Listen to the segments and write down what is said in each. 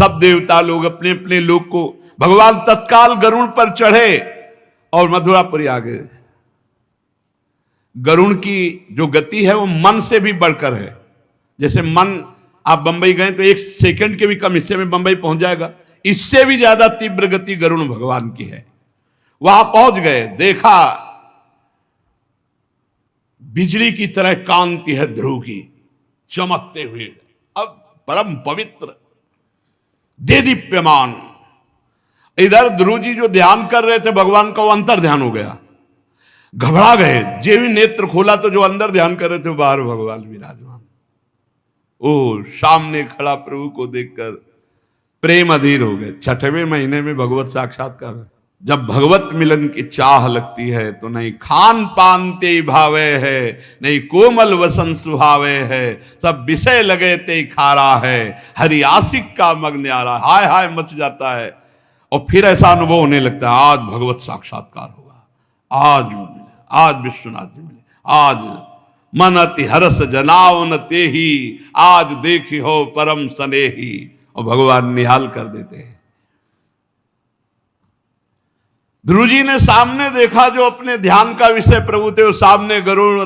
सब देवता लोग अपने अपने लोग को, भगवान तत्काल गरुड़ पर चढ़े और मथुरापुरी आ गए। गरुड़ की जो गति है वो मन से भी बढ़कर है। जैसे मन, आप बंबई गए तो 1 सेकंड के भी कम हिस्से में बंबई पहुंच जाएगा, इससे भी ज्यादा तीव्र गति गरुड़ भगवान की है। वहां पहुंच गए, देखा बिजली की तरह कांति है ध्रुव की चमकते हुए, अब परम पवित्र देदीप्यमान। इधर ध्रुव जी जो ध्यान कर रहे थे भगवान का, वो अंतर ध्यान हो गया, घबरा गए। जे भी नेत्र खोला तो जो अंदर ध्यान कर रहे थे बाहर भगवान विराजमान। ओ सामने खड़ा प्रभु को देखकर प्रेम अधीर हो गए। 6वें महीने में भगवत साक्षात्कार। जब भगवत मिलन की चाह लगती है तो नहीं खान पान ते भावे है, नहीं कोमल वसन सुहावे है, सब विषय लगे ते खारा है, हरि आशिक का मग न्यारा। हाय हाय मच जाता है। और फिर ऐसा अनुभव होने लगता है, आज भगवत साक्षात्कार होगा, आज विश्वनाथ जी मिले, आज मन अति हरस जनावन ते ही, आज देखी हो परम स्नेही। और भगवान निहाल कर देते हैं। ध्रुव जी ने सामने देखा जो अपने ध्यान का विषय प्रभु थे, वो सामने गरुड़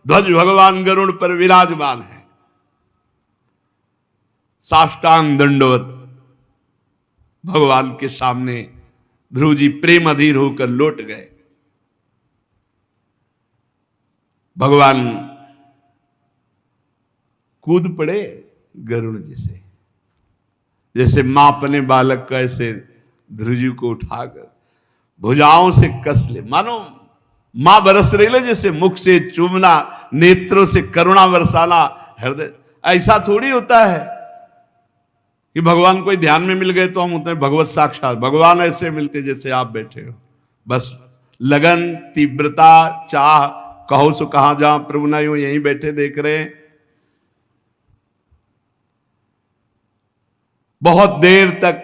ध्वज भगवान गरुड़ पर विराजमान है। साष्टांग दंडवत भगवान के सामने ध्रुव जी प्रेम अधीर होकर लौट गए। भगवान कूद पड़े गरुड़ जी से, जैसे मां अपने बालक का ऐसे ध्रुव जी को उठाकर भुजाओं से कस ले, मानो मां बरस रही ले, जैसे मुख से चूमना, नेत्रों से करुणा बरसाना, हृदय। ऐसा थोड़ी होता है कि भगवान कोई ध्यान में मिल गए तो हम होते हैं भगवत साक्षात। भगवान ऐसे मिलते जैसे आप बैठे हो, बस लगन, तीव्रता, चाह, कहो सो कहां जहां प्रभु नहीं हो, यहीं बैठे देख रहे हैं। बहुत देर तक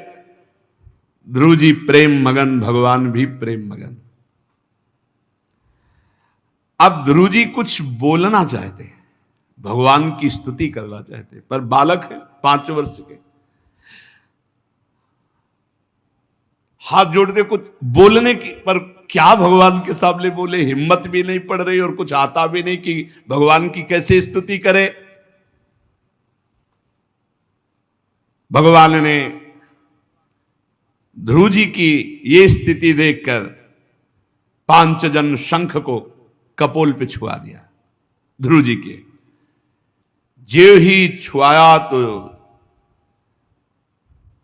ध्रुव जी प्रेम मगन, भगवान भी प्रेम मगन। अब ध्रुव जी कुछ बोलना चाहते हैं, भगवान की स्तुति करना चाहते हैं, पर बालक है 5 वर्ष के, हाथ जोड़ते कुछ बोलने की, पर क्या भगवान के सामने बोले, हिम्मत भी नहीं पड़ रही और कुछ आता भी नहीं कि भगवान की कैसे स्तुति करे। भगवान ने ध्रुव जी की ये स्थिति देखकर 5 जन शंख को कपोल पे छुआ दिया। ध्रुव जी के जो ही छुआया तो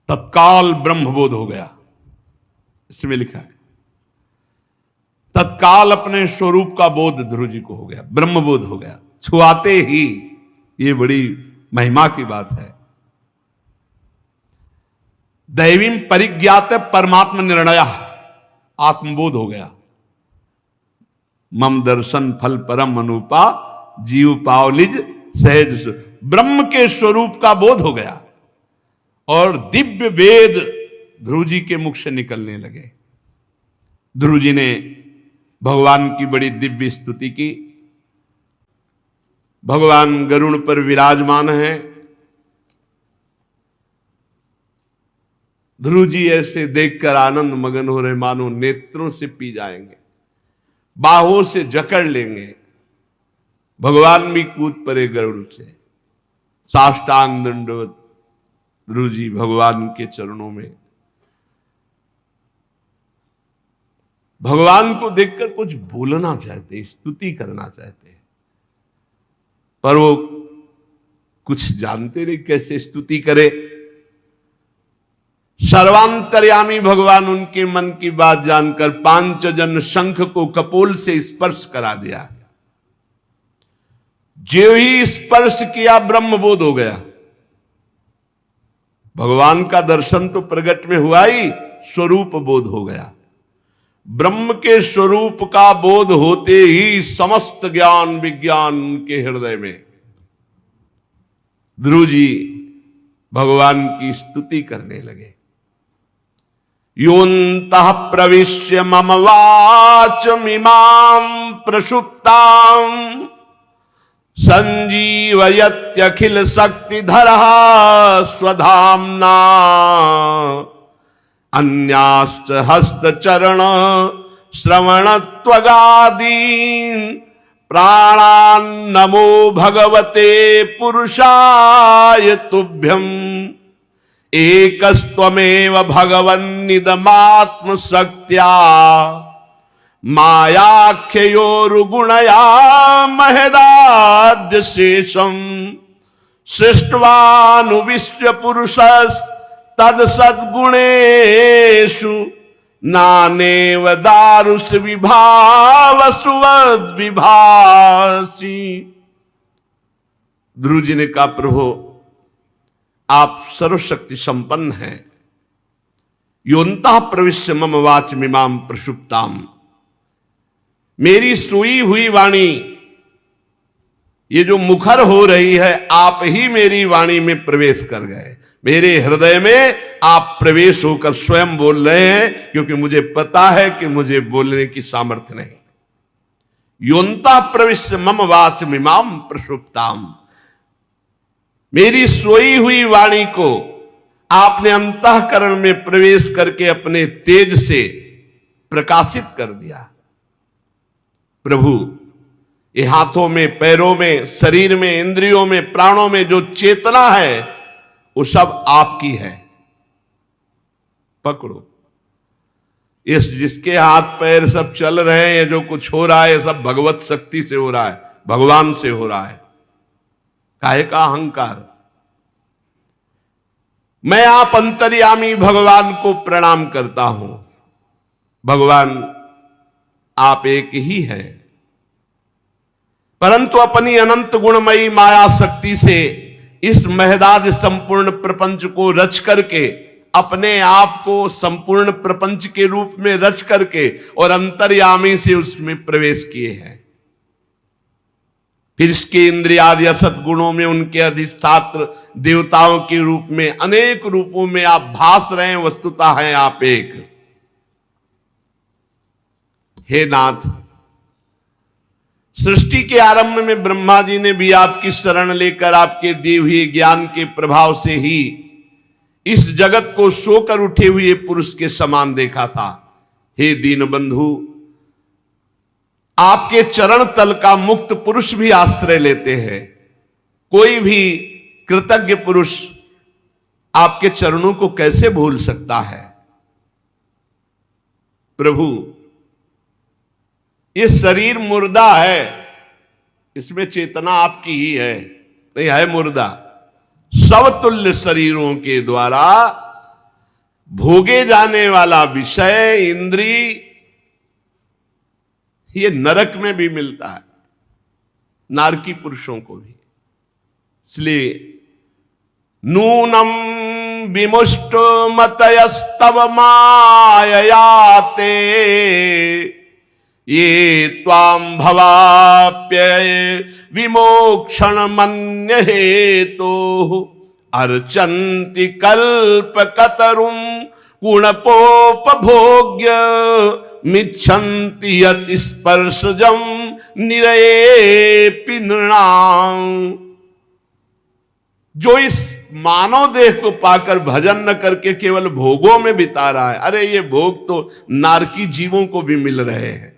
तत्काल ब्रह्मबोध हो गया। इसमें लिखा है तत्काल अपने स्वरूप का बोध ध्रुव जी को हो गया, ब्रह्मबोध हो गया छुआते ही। ये बड़ी महिमा की बात है। दैवीम परिज्ञात परमात्मा निर्णय, आत्मबोध हो गया। मम दर्शन फल परम अनुपा, जीव पावलिज सहज, ब्रह्म के स्वरूप का बोध हो गया। और दिव्य वेद ध्रुव जी के मुख से निकलने लगे। ध्रुव जी ने भगवान की बड़ी दिव्य स्तुति की। भगवान गरुड़ पर विराजमान है। ध्रुव जी ऐसे देखकर आनंद मगन हो रहे, मानो नेत्रों से पी जाएंगे, बाहों से जकड़ लेंगे। भगवान भी कूद पड़े गरुड़ से, साष्टांग दंडवत ध्रुव जी भगवान के चरणों में। भगवान को देखकर कुछ बोलना चाहते, स्तुति करना चाहते, पर वो कुछ जानते नहीं कैसे स्तुति करे। सर्वांतर्यामी भगवान उनके मन की बात जानकर 5 जन शंख को कपोल से स्पर्श करा दिया। जो ही स्पर्श किया ब्रह्मबोध हो गया। भगवान का दर्शन तो प्रगट में हुआ ही, स्वरूप बोध हो गया। ब्रह्म के स्वरूप का बोध होते ही समस्त ज्ञान विज्ञान के हृदय में। ध्रुव जी भगवान की स्तुति करने लगे। योऽन्तः प्रविश्य मम वाचमिमां प्रसुप्तां संजीवयत्यखिल शक्तिधर स्वधाम्ना अन्याश्च हस्तचरण श्रवणत्वगादीन् प्राणान्नमो भगवते पुरुषाय तुभ्यम् एकस्त्वमेव भगवन्निदमात्मशक्त्या मायाख्ययोरुगुणया महदाद्य शेषम् सृष्ट्वानुविश्वपुरुषस्तद्सद्गुणेषु नानेव दारुष विभावसुवद विभासी। ध्रुव जी ने कहा, प्रभु आप सर्वशक्ति संपन्न हैं। योऽन्तः प्रविश्य मम वाचमिमां प्रसुप्ताम। मेरी सोई हुई वाणी, ये जो मुखर हो रही है, आप ही मेरी वाणी में प्रवेश कर गए। मेरे हृदय में आप प्रवेश होकर स्वयं बोल रहे हैं, क्योंकि मुझे पता है कि मुझे बोलने की सामर्थ्य नहीं। योऽन्तः प्रविश्य मम वाचमिमां प्रसुप्ताम। मेरी सोई हुई वाणी को आपने अंतःकरण में प्रवेश करके अपने तेज से प्रकाशित कर दिया। प्रभु, ये हाथों में, पैरों में, शरीर में, इंद्रियों में, प्राणों में जो चेतना है, वो सब आपकी है। पकड़ो इस, जिसके हाथ पैर सब चल रहे हैं, जो कुछ हो रहा है, सब भगवत शक्ति से हो रहा है, भगवान से हो रहा है। काहे का अहंकार? मैं आप अंतर्यामी भगवान को प्रणाम करता हूं। भगवान आप एक ही हैं, परंतु अपनी अनंत गुणमयी माया शक्ति से इस महदाद संपूर्ण प्रपंच को रच करके, अपने आप को संपूर्ण प्रपंच के रूप में रच करके और अंतर्यामी से उसमें प्रवेश किए हैं। फिर इसके इंद्रियादि असत गुणों में उनके अधिष्ठात्र देवताओं के रूप में अनेक रूपों में आप भास रहे हैं। वस्तुतः हैं आप एक। हे नाथ, सृष्टि के आरंभ में ब्रह्मा जी ने भी आपकी शरण लेकर आपके दिए हुए ज्ञान के प्रभाव से ही इस जगत को सोकर उठे हुए पुरुष के समान देखा था। हे दीनबंधु, आपके चरण तल का मुक्त पुरुष भी आश्रय लेते हैं। कोई भी कृतज्ञ पुरुष आपके चरणों को कैसे भूल सकता है? प्रभु, ये शरीर मुर्दा है, इसमें चेतना आपकी ही है, नहीं है मुर्दा। समतुल्य शरीरों के द्वारा भोगे जाने वाला विषय, इंद्री, ये नरक में भी मिलता है, नारकी पुरुषों को भी। इसलिए नूनम विमुष्ट मतयस्तव माययाते ये त्वां भवाप्यय विमोक्षण मन्य हेतो अर्चन्ति कल्पकतरुं गुणपोपभोग्य मिच्छन्ति यत् स्पर्शजं निरयेऽपि नृणां। जो इस मानव देह को पाकर भजन न करके केवल भोगों में बिता रहा है, अरे ये भोग तो नारकी जीवों को भी मिल रहे हैं।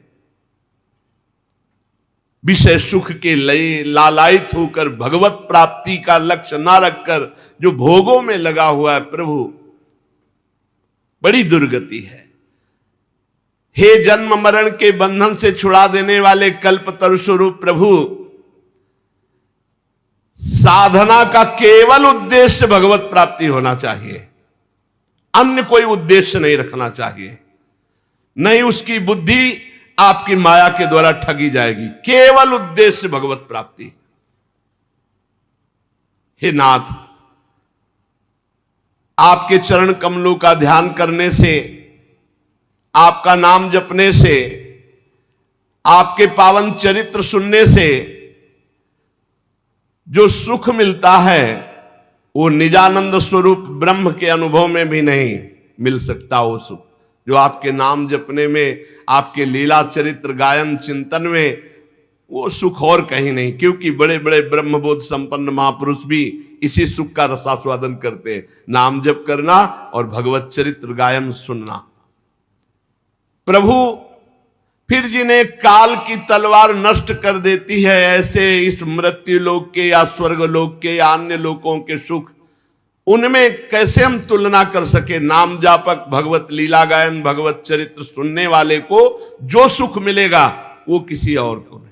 विषय सुख के लय लालायित होकर भगवत प्राप्ति का लक्ष्य ना रखकर जो भोगों में लगा हुआ है, प्रभु बड़ी दुर्गति है। हे जन्म मरण के बंधन से छुड़ा देने वाले कल्पतरु स्वरूप प्रभु, साधना का केवल उद्देश्य भगवत प्राप्ति होना चाहिए, अन्य कोई उद्देश्य नहीं रखना चाहिए। नहीं उसकी बुद्धि आपकी माया के द्वारा ठगी जाएगी, केवल उद्देश्य भगवत प्राप्ति। हे नाथ, आपके चरण कमलों का ध्यान करने से, आपका नाम जपने से, आपके पावन चरित्र सुनने से जो सुख मिलता है, वो निजानंद स्वरूप ब्रह्म के अनुभव में भी नहीं मिल सकता। वो सुख जो आपके नाम जपने में, आपके लीला चरित्र गायन चिंतन में वो सुख और कहीं नहीं, क्योंकि बड़े बड़े ब्रह्मबोध संपन्न महापुरुष भी इसी सुख का रसास्वादन करते हैं, नाम जप करना और भगवत चरित्र गायन सुनना। प्रभु फिर जिन्हें काल की तलवार नष्ट कर देती है, ऐसे इस मृत्यु लोक के या स्वर्ग लोक के या अन्य लोकों के सुख, उनमें कैसे हम तुलना कर सके। नाम जापक, भगवत लीला गायन, भगवत चरित्र सुनने वाले को जो सुख मिलेगा वो किसी और को नहीं।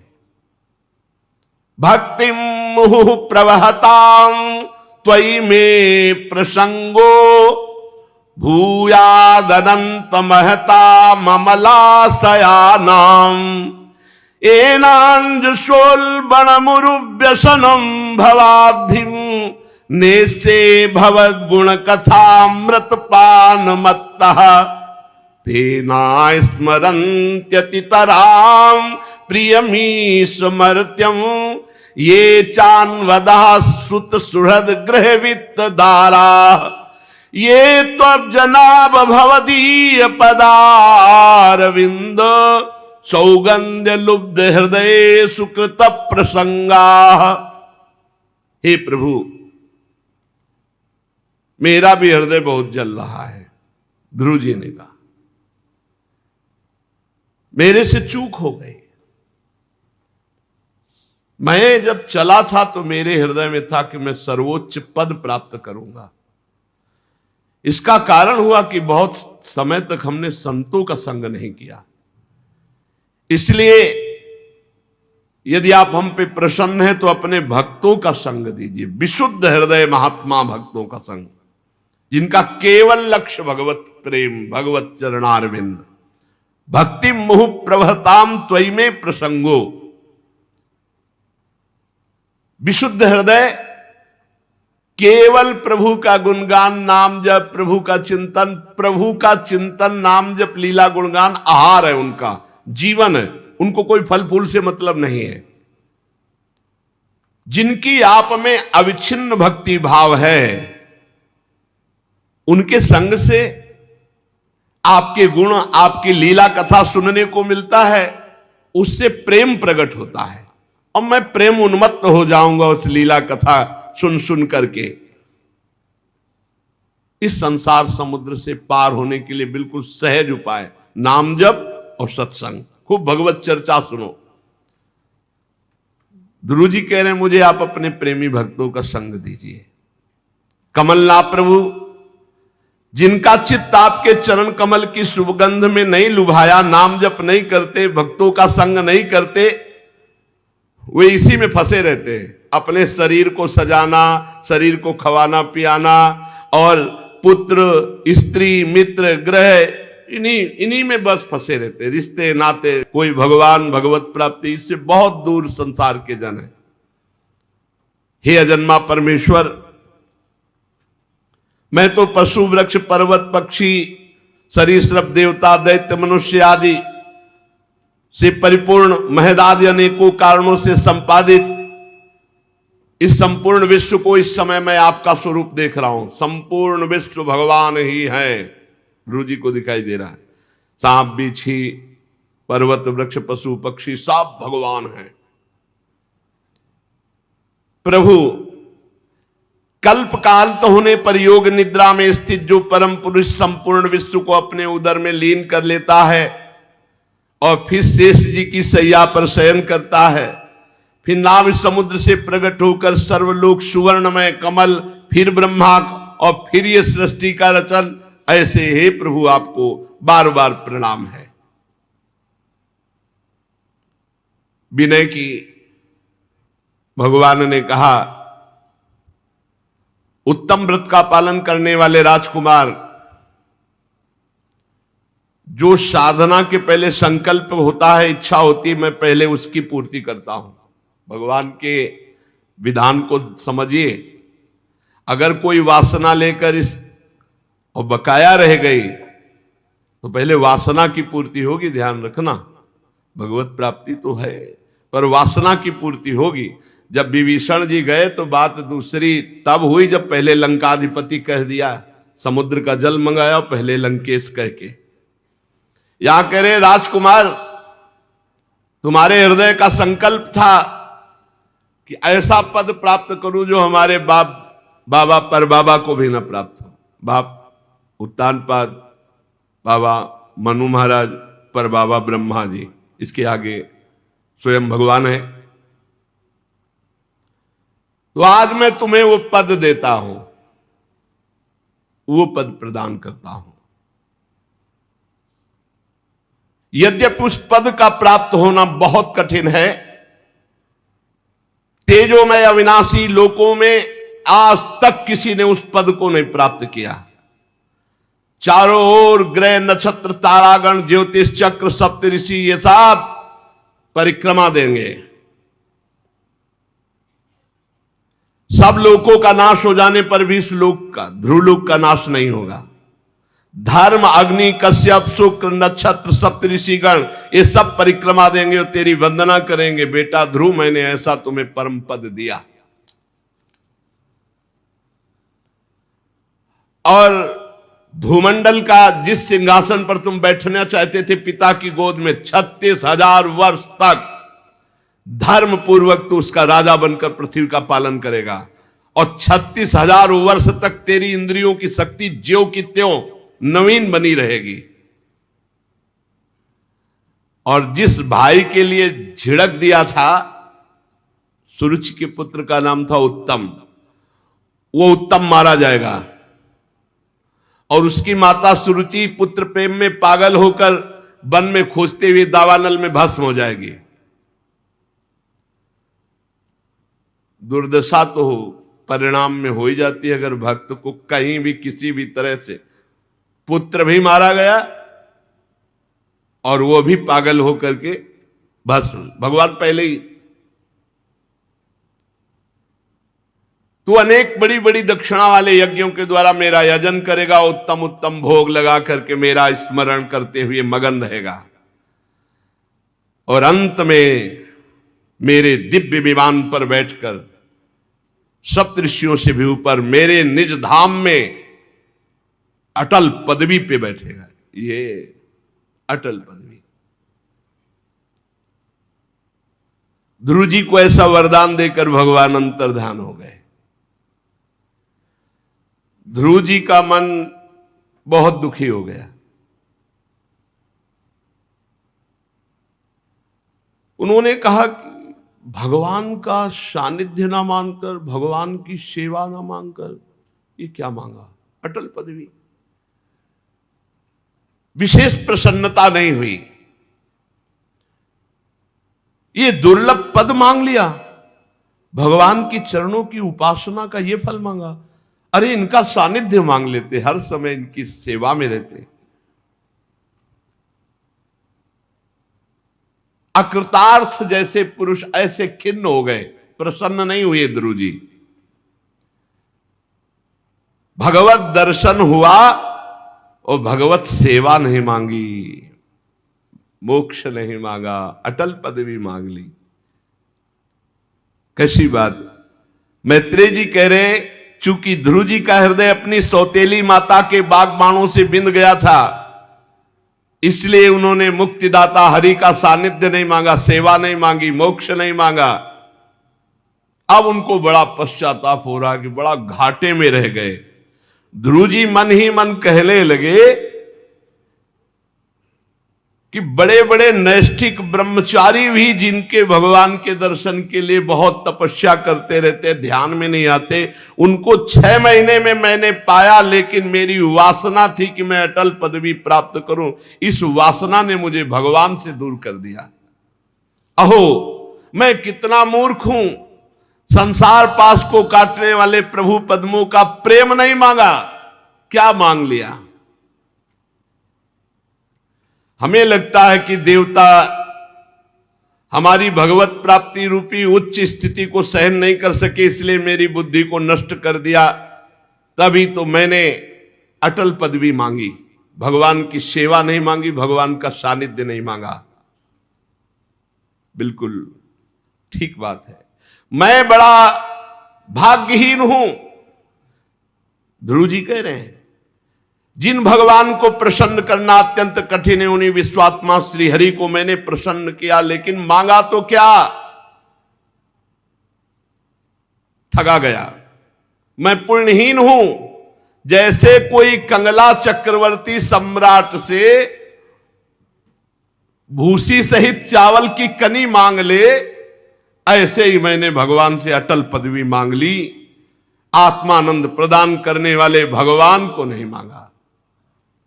भक्ति मुहुः प्रवहतां त्वयि मे प्रसंगो भूयादनंत महता ममलाशयानां एनांजुषोल्बणमुरुव्यसनं भवाब्धिं नेस्ते भवद्गुण कथामृतपानमत्तः तेना स्मरन्त्यतितरां प्रियमीशमर्त्यं ये चान्वदः सुत सुहृद गृह वित्त दारा ये त्वजनाभ भवदीय पदारविंद सौगंध्य लुब्ध हृदय सुकृत प्रसंगा। हे प्रभु, मेरा भी हृदय बहुत जल रहा है। ध्रुव जी ने कहा, मेरे से चूक हो गई। मैं जब चला था तो मेरे हृदय में था कि मैं सर्वोच्च पद प्राप्त करूंगा। इसका कारण हुआ कि बहुत समय तक हमने संतों का संग नहीं किया। इसलिए यदि आप हम पे प्रसन्न हैं तो अपने भक्तों का संग दीजिए, विशुद्ध हृदय महात्मा भक्तों का संग, जिनका केवल लक्ष्य भगवत प्रेम, भगवत चरणारविंद। भक्ति मुहुः प्रवहतां त्वयि मे प्रसंगो, विशुद्ध हृदय, केवल प्रभु का गुणगान, नाम जप, प्रभु का चिंतन, प्रभु का चिंतन, नाम जप, लीला गुणगान आहार है, उनका जीवन है। उनको कोई फल फूल से मतलब नहीं है। जिनकी आप में अविच्छिन्न भक्ति भाव है, उनके संग से आपके गुण, आपकी लीला कथा सुनने को मिलता है, उससे प्रेम प्रकट होता है। और मैं प्रेम उन्मत्त हो जाऊंगा उस लीला कथा सुन सुन करके। इस संसार समुद्र से पार होने के लिए बिल्कुल सहज उपाय नाम जप और सत्संग, खूब भगवत चर्चा सुनो। ध्रुव जी कह रहे हैं, मुझे आप अपने प्रेमी भक्तों का संग दीजिए। कमलनाथ प्रभु, जिनका चित्त आपके चरण कमल की सुगंध में नहीं लुभाया, नाम जप नहीं करते, भक्तों का संग नहीं करते, वे इसी में फंसे रहते हैं। अपने शरीर को सजाना, शरीर को खवाना पियाना, और पुत्र, स्त्री, मित्र, ग्रह, इन्हीं में बस फंसे रहते। रिश्ते नाते, कोई भगवान भगवत प्राप्ति, इससे बहुत दूर संसार के जन है। हे अजन्मा परमेश्वर, मैं तो पशु, वृक्ष, पर्वत, पक्षी, सरीसृप, देवता, दैत्य, मनुष्य आदि से परिपूर्ण, महदादि अनेकों कारणों से संपादित इस संपूर्ण विश्व को इस समय मैं आपका स्वरूप देख रहा हूं। संपूर्ण विश्व भगवान ही है। गुरु जी को दिखाई दे रहा है। सांप, बिच्छी, पर्वत, वृक्ष, पशु, पक्षी सब भगवान हैं। प्रभु कल्प काल तो होने पर योग निद्रा में स्थित जो परम पुरुष संपूर्ण विश्व को अपने उदर में लीन कर लेता है और फिर शेष जी की सैया पर शयन करता है, फिर नाभ समुद्र से प्रकट होकर सर्वलोक सुवर्णमय कमल, फिर ब्रह्मा और फिर ये सृष्टि का रचन, ऐसे हे प्रभु आपको बार बार प्रणाम है। विनय की भगवान ने कहा, उत्तम व्रत का पालन करने वाले राजकुमार, जो साधना के पहले संकल्प होता है, इच्छा होती है, मैं पहले उसकी पूर्ति करता हूं। भगवान के विधान को समझिए। अगर कोई वासना लेकर इस और बकाया रह गई तो पहले वासना की पूर्ति होगी, ध्यान रखना। भगवत प्राप्ति तो है पर वासना की पूर्ति होगी। जब विभीषण जी गए तो बात दूसरी तब हुई जब पहले लंकाधिपति कह दिया, समुद्र का जल मंगाया पहले लंकेश कह के। यहां कह रहे राजकुमार, तुम्हारे हृदय का संकल्प था कि ऐसा पद प्राप्त करूं जो हमारे बाबा पर बाबा को भी न प्राप्त हो। बाप उत्तानपाद, बाबा मनु महाराज, पर बाबा ब्रह्मा जी, इसके आगे स्वयं भगवान है। तो आज मैं तुम्हें वो पद देता हूं, वो पद प्रदान करता हूं। यद्यपि उस पद का प्राप्त होना बहुत कठिन है, तेजोमय अविनाशी लोकों में आज तक किसी ने उस पद को नहीं प्राप्त किया। चारों ओर ग्रह नक्षत्र तारागण ज्योतिष चक्र सप्तऋषि ये सब परिक्रमा देंगे, सब लोकों का नाश हो जाने पर भी इस लोक का, ध्रुवलोक का नाश नहीं होगा। धर्म, अग्नि, कश्यप, शुक्र, नक्षत्र, सप्तऋषिगण ये सब परिक्रमा देंगे और तेरी वंदना करेंगे। बेटा ध्रुव, मैंने ऐसा तुम्हें परम पद दिया। और भूमंडल का जिस सिंहासन पर तुम बैठना चाहते थे पिता की गोद में, 36,000 वर्ष तक धर्म पूर्वक तू उसका राजा बनकर पृथ्वी का पालन करेगा। और 36,000 वर्ष तक तेरी इंद्रियों की शक्ति ज्यों की त्यों नवीन बनी रहेगी। और जिस भाई के लिए झिड़क दिया था, सुरुचि के पुत्र का नाम था उत्तम, वो उत्तम मारा जाएगा। और उसकी माता सुरुचि पुत्र प्रेम में पागल होकर वन में खोजते हुए दावानल में भस्म हो जाएगी। दुर्दशा तो परिणाम में हो ही जाती है अगर भक्त को कहीं भी किसी भी तरह से पुत्र भी मारा गया और वो भी पागल होकर के भस्म। भगवान पहले ही तू अनेक बड़ी बड़ी दक्षिणा वाले यज्ञों के द्वारा मेरा यजन करेगा, उत्तम उत्तम भोग लगा करके मेरा स्मरण करते हुए मगन रहेगा। और अंत में मेरे दिव्य विमान पर बैठकर सप्तऋषियों से भी ऊपर मेरे निज धाम में अटल पदवी पे बैठेगा। ये अटल पदवी। ध्रुव जी को ऐसा वरदान देकर भगवान अंतर्ध्यान हो गए। ध्रुव जी का मन बहुत दुखी हो गया। उन्होंने कहा कि भगवान का सानिध्य ना मानकर, भगवान की सेवा ना मांगकर ये क्या मांगा? अटल पदवी। विशेष प्रसन्नता नहीं हुई, ये दुर्लभ पद मांग लिया, भगवान की चरणों की उपासना का ये फल मांगा। अरे इनका सानिध्य मांग लेते, हर समय इनकी सेवा में रहते। अकृतार्थ जैसे पुरुष ऐसे खिन्न हो गए, प्रसन्न नहीं हुए ध्रुव जी। भगवत दर्शन हुआ और भगवत सेवा नहीं मांगी, मोक्ष नहीं मांगा, अटल पदवी मांग ली। कैसी बात। मैत्रेय जी कह रहे, चूंकि ध्रुव जी का हृदय अपनी सौतेली माता के बागबाणों से बिंद गया था, इसलिए उन्होंने मुक्तिदाता हरि का सानिध्य नहीं मांगा, सेवा नहीं मांगी, मोक्ष नहीं मांगा। अब उनको बड़ा पश्चाताप हो रहा कि बड़ा घाटे में रह गए। ध्रुव जी मन ही मन कहने लगे कि बड़े बड़े नैष्ठिक ब्रह्मचारी भी जिनके भगवान के दर्शन के लिए बहुत तपस्या करते रहते, ध्यान में नहीं आते, उनको 6 महीने में मैंने पाया, लेकिन मेरी वासना थी कि मैं अटल पदवी प्राप्त करूं, इस वासना ने मुझे भगवान से दूर कर दिया। अहो मैं कितना मूर्ख हूं, संसार पास को काटने वाले प्रभु पद्मों का प्रेम नहीं मांगा, क्या मांग लिया। हमें लगता है कि देवता हमारी भगवत प्राप्ति रूपी उच्च स्थिति को सहन नहीं कर सके, इसलिए मेरी बुद्धि को नष्ट कर दिया, तभी तो मैंने अटल पदवी मांगी, भगवान की सेवा नहीं मांगी, भगवान का सानिध्य नहीं मांगा। बिल्कुल ठीक बात है। मैं बड़ा भाग्यहीन हूं, ध्रुव जी कह रहे हैं। जिन भगवान को प्रसन्न करना अत्यंत कठिन है, उन्हीं विश्वात्मा श्री हरि को मैंने प्रसन्न किया, लेकिन मांगा तो क्या? ठगा गया। मैं पुण्यहीन हूं। जैसे कोई कंगला चक्रवर्ती सम्राट से भूसी सहित चावल की कनी मांग ले, ऐसे ही मैंने भगवान से अटल पदवी मांग ली। आत्मानंद प्रदान करने वाले भगवान को नहीं मांगा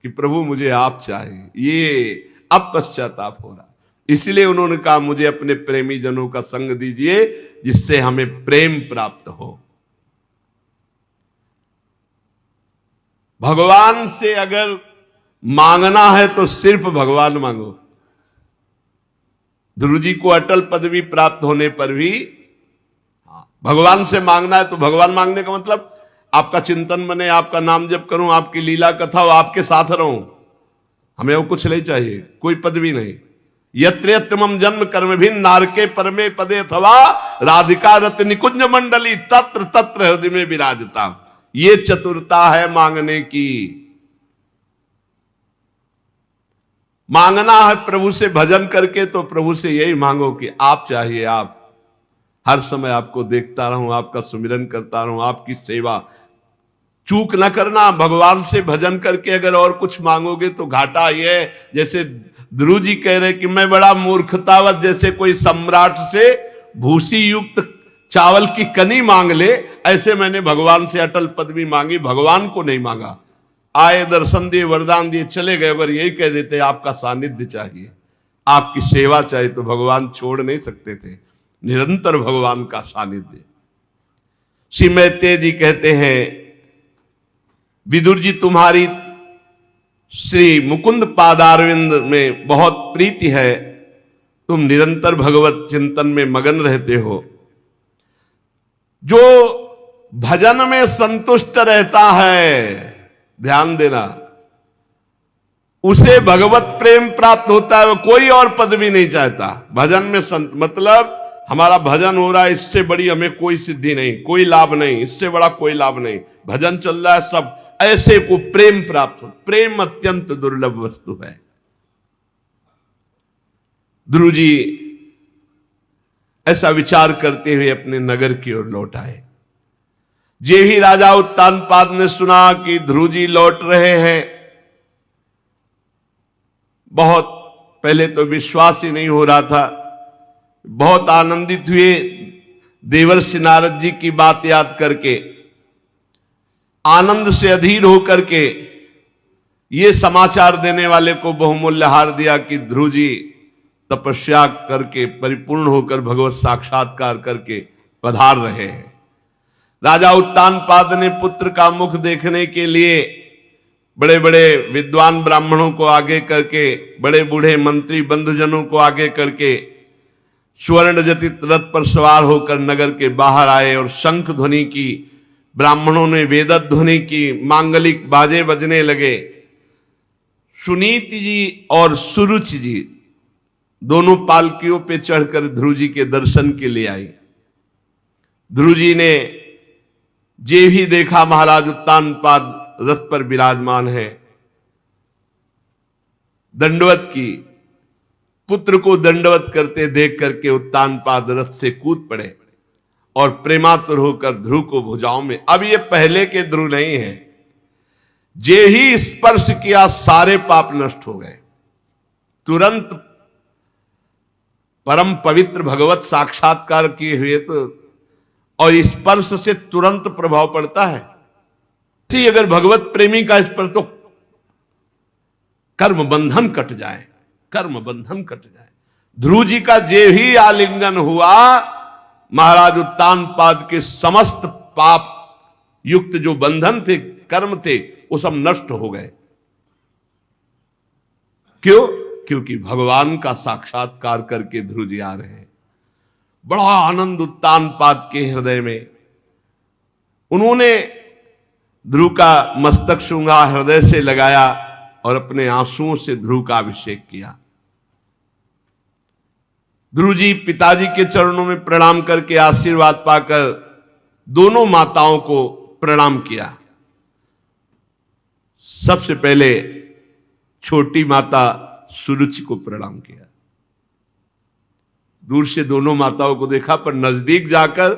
कि प्रभु मुझे आप चाहिए। ये अब पश्चाताप हो रहा। इसलिए उन्होंने कहा मुझे अपने प्रेमी जनों का संग दीजिए, जिससे हमें प्रेम प्राप्त हो। भगवान से अगर मांगना है तो सिर्फ भगवान मांगो। ध्रुव जी को अटल पदवी प्राप्त होने पर भी भगवान से मांगना है, तो भगवान मांगने का मतलब आपका चिंतन बने, आपका नाम जप करूं, आपकी लीला कथा हो, आपके साथ रहूं। हमें वो कुछ नहीं चाहिए, कोई पदवी नहीं। यत्र यत्र मम जन्म कर्म भी नारके परमे पदे अथवा राधिका रत निकुंज मंडली तत्र तत्र हृदय में विराजता। ये चतुरता है मांगने की। मांगना है प्रभु से भजन करके, तो प्रभु से यही मांगो कि आप चाहिए, आप हर समय आपको देखता रहूं, आपका सुमिरन करता रहूं, आपकी सेवा। चूक न करना। भगवान से भजन करके अगर और कुछ मांगोगे तो घाटा ये है। जैसे ध्रुव जी कह रहे कि मैं बड़ा मूर्खतावत, जैसे कोई सम्राट से भूसी युक्त चावल की कनी मांग ले, ऐसे मैंने भगवान से अटल पदवी मांगी, भगवान को नहीं मांगा। आए, दर्शन दिए, वरदान दिए, चले गए। अगर यही कह देते आपका सानिध्य चाहिए, आपकी सेवा चाहिए, तो भगवान छोड़ नहीं सकते थे। निरंतर भगवान का सानिध्य। श्री मैत्रेय जी कहते हैं, विदुर जी तुम्हारी श्री मुकुंद पादारविंद में बहुत प्रीति है, तुम निरंतर भगवत चिंतन में मगन रहते हो। जो भजन में संतुष्ट रहता है, ध्यान देना, उसे भगवत प्रेम प्राप्त होता है। वो कोई और पदवी नहीं चाहता। भजन में संत मतलब हमारा भजन हो रहा है, इससे बड़ी हमें कोई सिद्धि नहीं, कोई लाभ नहीं, इससे बड़ा कोई लाभ नहीं। भजन चल रहा है, सब ऐसे को प्रेम प्राप्त हो। प्रेम अत्यंत दुर्लभ वस्तु है। ध्रुव जी ऐसा विचार करते हुए अपने नगर की ओर लौट आए। जे ही राजा उत्तानपाद ने सुना कि ध्रुव जी लौट रहे हैं, बहुत पहले तो विश्वास ही नहीं हो रहा था। बहुत आनंदित हुए देवर्षि नारद जी की बात याद करके, आनंद से अधीर होकर के ये समाचार देने वाले को बहुमूल्य हार दिया कि ध्रुव जी तपस्या करके परिपूर्ण होकर भगवत साक्षात्कार करके पधार रहे हैं। राजा उत्तानपाद ने पुत्र का मुख देखने के लिए बड़े बड़े विद्वान ब्राह्मणों को आगे करके, बड़े बूढ़े मंत्री बंधुजनों को आगे करके स्वर्ण जटित रथ पर सवार होकर नगर के बाहर आए और शंख ध्वनि की, ब्राह्मणों ने वेद ध्वनि की, मांगलिक बाजे बजने लगे। सुनीति जी और सुरुचि जी दोनों पालकियों पे चढ़कर ध्रुव जी के दर्शन के लिए आई। ध्रुव जी ने जे भी देखा महाराज उत्तानपाद रथ पर विराजमान है, दंडवत की। पुत्र को दंडवत करते देख करके उत्तानपाद रथ से कूद पड़े और प्रेमातुर होकर ध्रुव को भुजाओं में। अब ये पहले के ध्रुव नहीं है। जे ही स्पर्श किया सारे पाप नष्ट हो गए। तुरंत परम पवित्र भगवत साक्षात्कार किए हुए तो, और स्पर्श से तुरंत प्रभाव पड़ता है। इसी अगर भगवत प्रेमी का स्पर्श, तो कर्म बंधन कट जाए, कर्म बंधन कट जाए। ध्रुव जी का जे ही आलिंगन हुआ, महाराज उत्तानपाद के समस्त पाप युक्त जो बंधन थे, कर्म थे, वो सब नष्ट हो गए। क्यों? क्योंकि भगवान का साक्षात्कार करके ध्रुव जी आ रहे हैं। बड़ा आनंद उत्तानपाद के हृदय में। उन्होंने ध्रुव का मस्तक श्रृंगार हृदय से लगाया और अपने आंसुओं से ध्रुव का अभिषेक किया। ध्रुव जी पिताजी के चरणों में प्रणाम करके आशीर्वाद पाकर दोनों माताओं को प्रणाम किया। सबसे पहले छोटी माता सुरुचि को प्रणाम किया। दूर से दोनों माताओं को देखा, पर नजदीक जाकर,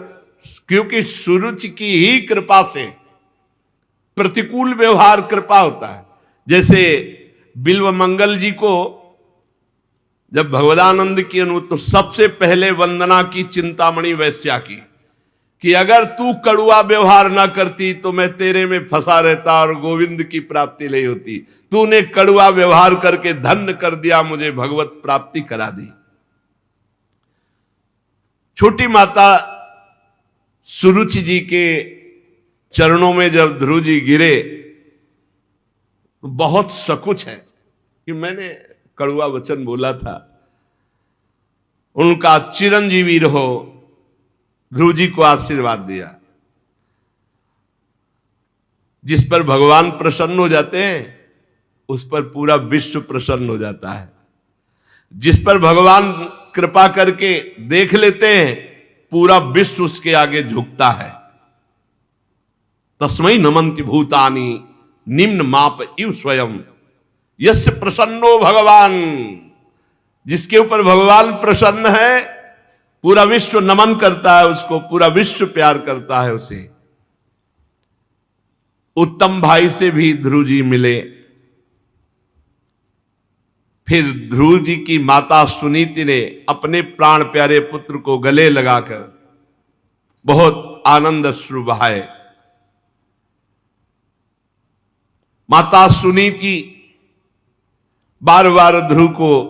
क्योंकि सुरुचि की ही कृपा से प्रतिकूल व्यवहार कृपा होता है। जैसे बिल्व मंगल जी को जब भगवदानंद की अनुभूति, तो सबसे पहले वंदना की चिंतामणि वैश्या की, कि अगर तू कड़ुआ व्यवहार ना करती तो मैं तेरे में फंसा रहता और गोविंद की प्राप्ति नहीं होती। तूने कड़ुआ व्यवहार करके धन्य कर दिया, मुझे भगवत प्राप्ति करा दी। छोटी माता सुरुचि जी के चरणों में जब ध्रुव जी गिरे, बहुत सकुच है कि मैंने कड़ुआ वचन बोला था, उनका चिरंजीवी रहो, ध्रुव जी को आशीर्वाद दिया। जिस पर भगवान प्रसन्न हो जाते हैं उस पर पूरा विश्व प्रसन्न हो जाता है। जिस पर भगवान कृपा करके देख लेते हैं पूरा विश्व उसके आगे झुकता है। तस्मै नमन्ति भूतानि निम्न माप इव स्वयं यस्य प्रसन्नो भगवान। जिसके ऊपर भगवान प्रसन्न है पूरा विश्व नमन करता है उसको, पूरा विश्व प्यार करता है उसे। उत्तम भाई से भी ध्रुव जी मिले। फिर ध्रुव जी की माता सुनीति ने अपने प्राण प्यारे पुत्र को गले लगाकर बहुत आनंद अश्रु बहाए। माता सुनीति बार बार ध्रुव को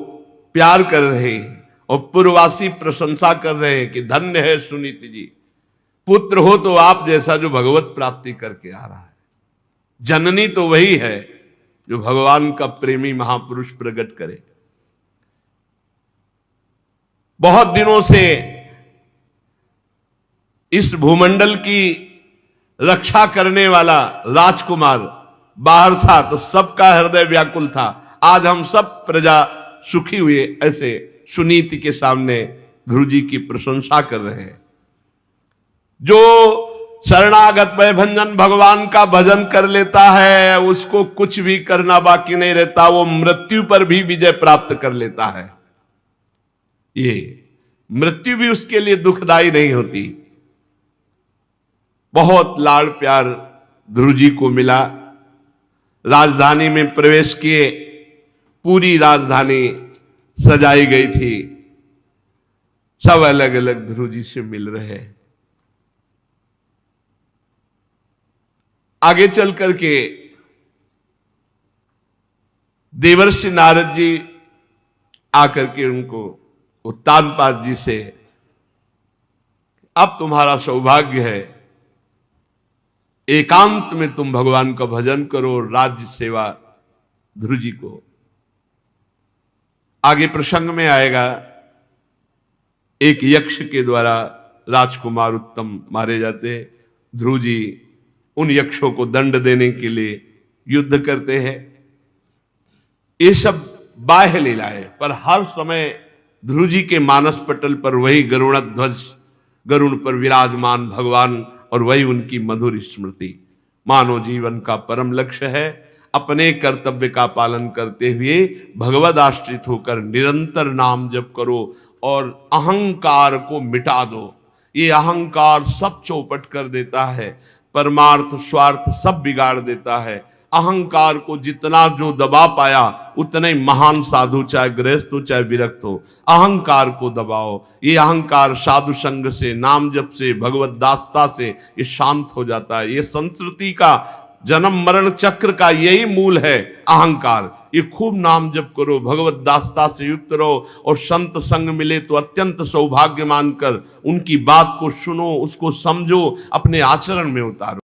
प्यार कर रहे हैं और पूर्ववासी प्रशंसा कर रहे हैं कि धन्य है सुनीति जी, पुत्र हो तो आप जैसा जो भगवत प्राप्ति करके आ रहा है। जननी तो वही है जो भगवान का प्रेमी महापुरुष प्रकट करे। बहुत दिनों से इस भूमंडल की रक्षा करने वाला राजकुमार बाहर था तो सबका हृदय व्याकुल था। आज हम सब प्रजा सुखी हुए ऐसे सुनीति के सामने ध्रुव जी की प्रशंसा कर रहे हैं। जो शरणागत भयभंजन भगवान का भजन कर लेता है उसको कुछ भी करना बाकी नहीं रहता, वो मृत्यु पर भी विजय प्राप्त कर लेता है। ये मृत्यु भी उसके लिए दुखदाई नहीं होती। बहुत लाड़ प्यार ध्रुव जी को मिला। राजधानी में प्रवेश किए, पूरी राजधानी सजाई गई थी, सब अलग अलग ध्रुव जी से मिल रहे हैं। आगे चल करके देवर्षि नारद जी आकर के उनको उत्तानपाद जी से, अब तुम्हारा सौभाग्य है, एकांत में तुम भगवान का भजन करो, राज्य सेवा ध्रुव जी को। आगे प्रसंग में आएगा, एक यक्ष के द्वारा राजकुमार उत्तम मारे जाते हैं। ध्रुव जी उन यक्षों को दंड देने के लिए युद्ध करते हैं। ये सब बाह्य लीलाएं, पर हर समय ध्रुव जी के मानस पटल पर वही गरुड़ध्वज, गरुड़ पर विराजमान भगवान और वही उनकी मधुर स्मृति मानव जीवन का परम लक्ष्य है। अपने कर्तव्य का पालन करते हुए भगवद आश्रित होकर निरंतर नाम जप करो और अहंकार को मिटा दो। ये अहंकार सब चौपट कर देता है, परमार्थ स्वार्थ सब बिगाड़ देता है। अहंकार को जितना जो दबा पाया उतना ही महान साधु, चाहे गृहस्थ हो चाहे विरक्त हो, अहंकार को दबाओ। ये अहंकार साधु संग से, नाम जप से, भगवत दासता से ये शांत हो जाता है। ये संस्कृति का जन्म मरण चक्र का यही मूल है, अहंकार। ये खूब नाम जप करो, भगवत दासता से युक्त रहो और संत संग मिले तो अत्यंत सौभाग्य मानकर उनकी बात को सुनो, उसको समझो, अपने आचरण में उतारो।